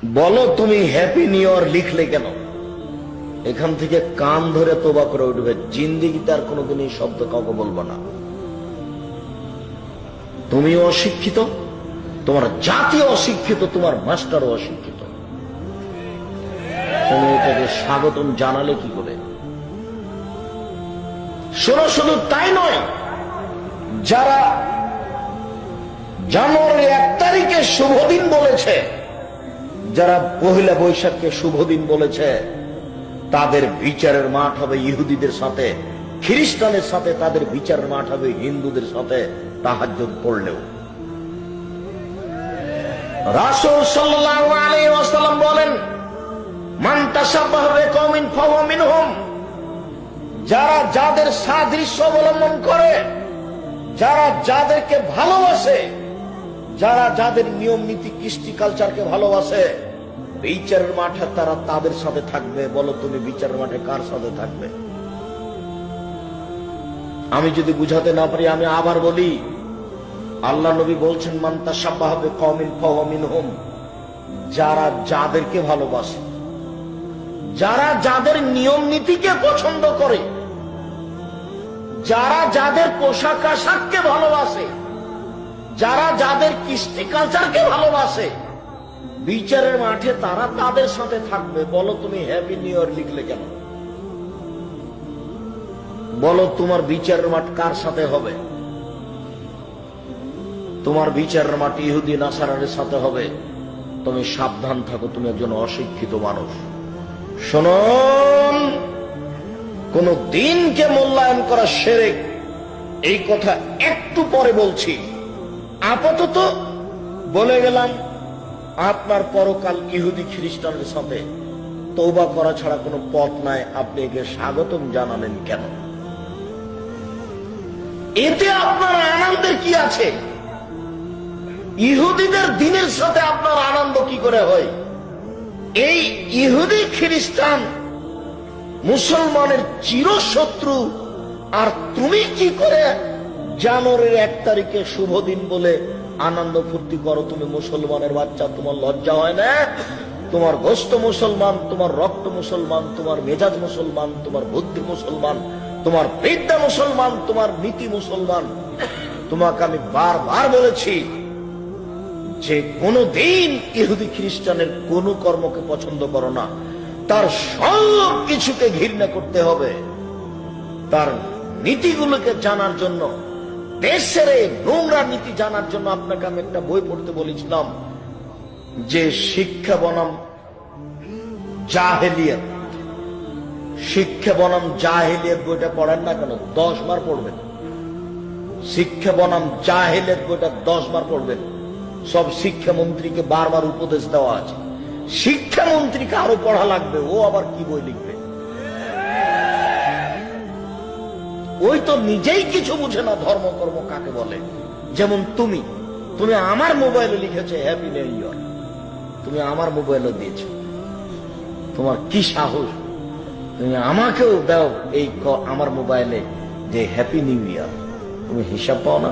বলো তুমি happy new year লিখলে কেন? এখান থেকে কান ধরে তোবা করে উঠবে, জিন্দিগিতে আর কোনোদিন এই শব্দ কাউকে বলবো না। তুমি অশিক্ষিত, তোমার জাতি অশিক্ষিত, তোমার মাস্টারও অশিক্ষিত। তুমি এটাকে স্বাগতম জানালে কি করে? শোনো, শুধু তাই নয়, যারা জানুয়ারি 1 তারিখে শুভদিন বলেছে, যারা পহেলা বৈশাখকে শুভদিন বলেছে, তাদের বিচারের মাঠ হবে ইহুদিদের সাথে, খ্রিস্টানের সাথে তাদের বিচারের মাঠ হবে হিন্দুদের সাথে তাহাজ্জুদ পড়লেও। রাসূল সাল্লাল্লাহু আলাইহি ওয়াসাল্লাম বলেন, মান তাশাব্বাহা বিকওমিন ফাহুয়া মিনহুম। যারা যাদের সাদৃশ্য অবলম্বন করে, যারা যাদেরকে ভালোবাসে, যারা যাদের নিয়ম নীতি কৃষ্টি কালচারকে ভালোবাসে, বিচারের মাঠে তারা তাদের সাথে থাকবে। বলো তুমি বিচারের মাঠে কার সাথে থাকবে? আমি যদি বুঝাতে না পারি আমি আবার বলি, আল্লাহ নবী বলছেন, মান তাশাব্বাহা বিকওমিন ফাহুয়া মিনহুম। যারা যাদেরকে ভালোবাসে, যারা যাদের নিয়ম নীতিকে পছন্দ করে, যারা যাদের পোশাক আশাককে ভালোবাসে, যারা যাদের কৃষ্টি কালচারকে ভালোবাসে, বিচারের মাঠে তারা তাদের সাথে থাকবে। বলো তুমি হ্যাপি নিউ ইয়ার লিখলে কেন? বলো তোমার বিচারের মাঠ কার সাথে হবে? তোমার বিচারের মাঠ ইহুদি নাসারার সাথে হবে। তুমি সাবধান থাকো, তুমি একজন অশিক্ষিত মানুষ। শুনুন, কোন দিনকে মূল্যায়ন করা শিরক, এই কথা একটু পরে বলছি। আপাতত বলে গেলাম, আপনার পরকাল ইহুদি খ্রিস্টানের সাথে তওবা করা ছাড়া কোনো পথ নাই। আপনি একে স্বাগতম জানালেন কেন? এতে আপনার আনন্দের কি আছে? ইহুদিদের দিনের সাথে আপনার আনন্দ কি করে হয়? এই ইহুদি খ্রিস্টান মুসলমানের চিরশত্রু, আর তুমি কি করে জানুয়ারির 1 তারিখে শুভ দিন বলে আনন্দ ফুর্তি করো? তুমি মুসলমানের বাচ্চা, তোমার লজ্জা হয় না? তোমার গোশত মুসলমান, তোমার রক্ত মুসলমান, তোমার মেজাজ মুসলমান, তোমার বুদ্ধি মুসলমান, তোমার বিদ্যা মুসলমান, তোমার নীতি মুসলমান। তোমাকে আমি বারবার বলেছি যে কোনো দিন ইহুদি খ্রিস্টানের কোন কর্মকে পছন্দ করো না, তার সব কিছুকে ঘৃণা করতে হবে। তার নীতিগুলোকে জানার জন্য, দেশের এই নোংরা নীতি জানার জন্য আপনাকে আমি একটা বই পড়তে বলেছিলাম, যে শিক্ষা বনাম জাহেলিয়াত। শিক্ষা বনাম জাহেলিয়াত বইটা পড়েন না কেন? 10 বার পড়বেন। শিক্ষা বনাম জাহেলিয়াত বইটা 10 বার পড়বেন। সব শিক্ষামন্ত্রীকে বারবার উপদেশ দেওয়া আছে। শিক্ষামন্ত্রীকে আরো পড়া লাগবে, ও আবার কি বই লিখবে? ওই তো নিজেই কিছু বুঝে না ধর্ম কর্ম কাকে বলে। যেমন তুমি তুমি আমার মোবাইলে লিখেছে হ্যাপি নিউ ইয়ার, তুমি আমার মোবাইলে দিয়েছ। তোমার কি সাহস? তুমি আমাকেও দাও এই আমার মোবাইলে যে হ্যাপি নিউ ইয়ার। তুমি হিসাব পাও না?